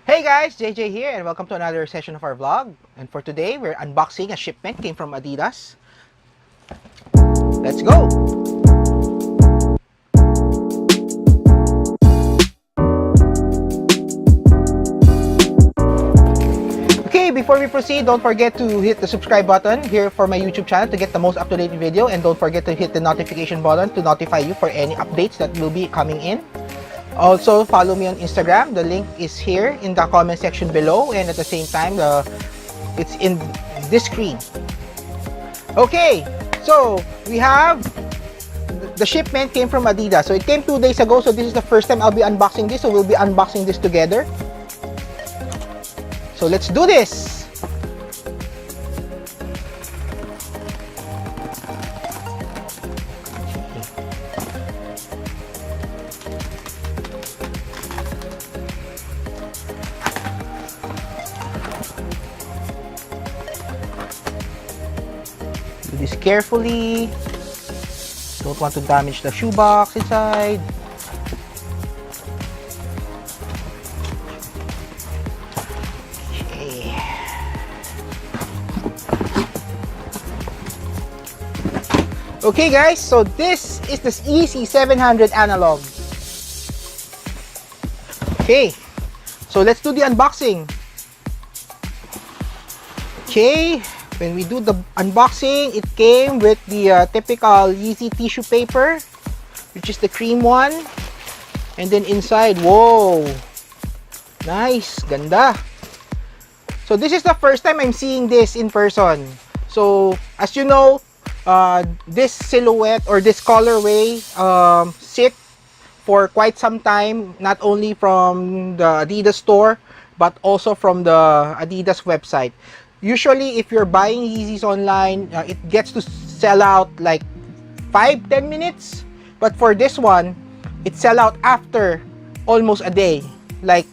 Hey guys, JJ here and welcome to another session of our vlog. And for today, we're unboxing a shipment came from Adidas. Let's go! Okay, before we proceed, don't forget to hit the subscribe button here for my YouTube channel to get the most up-to-date video, and don't forget to hit the notification button to notify you for any updates that will be coming in. Also, follow me on Instagram. The link is here in the comment section below, and at the same time, it's in this screen. Okay, so we have the shipment came from Adidas. So it came 2 days ago. So this is the first time I'll be unboxing this. So we'll be unboxing this together. So let's do this. Do this carefully. Don't want to damage the shoebox inside. Okay. Okay guys, so this is the Yeezy 700 analog. Okay, so let's do the unboxing. Okay. When we do the unboxing, it came with the typical Yeezy tissue paper, which is the cream one. And then inside, whoa! Nice! Ganda! So this is the first time I'm seeing this in person. So, as you know, this silhouette or this colorway sit for quite some time, not only from the Adidas store, but also from the Adidas website. Usually, if you're buying Yeezys online, it gets to sell out like 5-10 minutes. But for this one, it sell out after almost a day. Like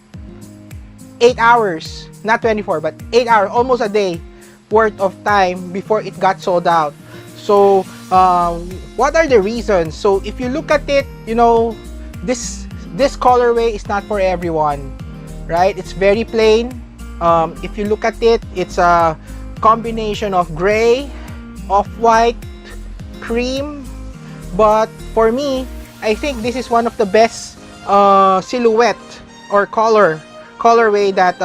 8 hours. Not 24, but 8 hours. Almost a day worth of time before it got sold out. So, what are the reasons? So, if you look at it, you know, this colorway is not for everyone. Right? It's very plain. If you look at it, it's a combination of gray, off-white, cream. But for me, I think this is one of the best silhouette or colorway that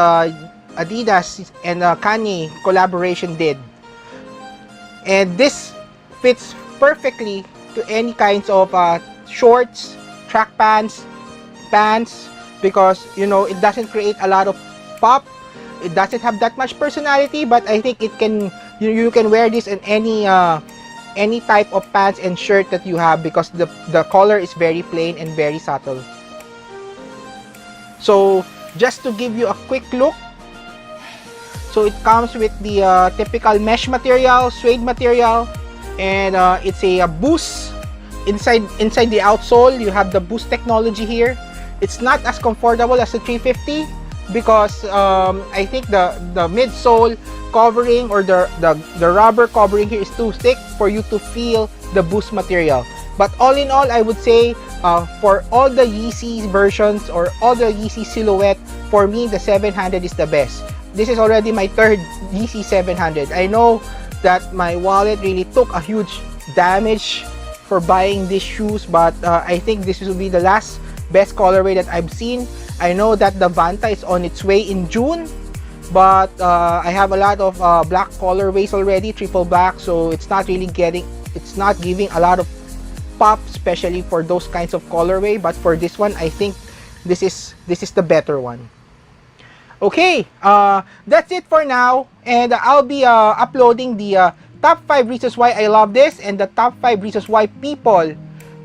Adidas and Kanye collaboration did. And this fits perfectly to any kinds of shorts, track pants, because you know it doesn't create a lot of pop. It doesn't have that much personality, but I think it can you can wear this in any type of pants and shirt that you have, because the color is very plain and very subtle. So just to give you a quick look, so it comes with the typical mesh material, suede material, and it's a boost inside the outsole. You have the boost technology here. It's not as comfortable as the 350. Because I think the midsole covering or the rubber covering here is too thick for you to feel the boost material. But all in all, I would say for all the Yeezy versions or all the Yeezy silhouette, for me the 700 is the best. This is already my third Yeezy 700. I know that my wallet really took a huge damage for buying these shoes, but I think this will be the last best colorway that I've seen. I know that the Vanta is on its way in June, but I have a lot of black colorways already, triple black, so it's not giving a lot of pop, especially for those kinds of colorway. But for this one, I think this is the better one. Okay, that's it for now, and I'll be uploading the top 5 reasons why I love this and the top 5 reasons why people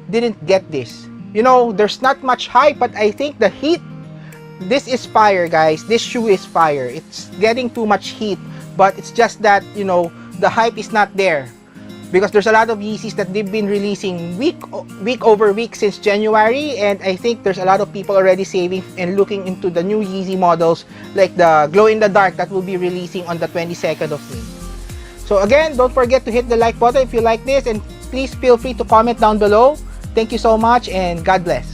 didn't get this. You know, there's not much hype, but I think the heat. This is fire, guys. This shoe is fire. It's getting too much heat, but it's just that, you know, the hype is not there, because there's a lot of Yeezys that they've been releasing week over week since January, and I think there's a lot of people already saving and looking into the new Yeezy models, like the glow in the dark that will be releasing on the 22nd of May. So again, don't forget to hit the like button if you like this, and please feel free to comment down below. Thank you so much, and God bless.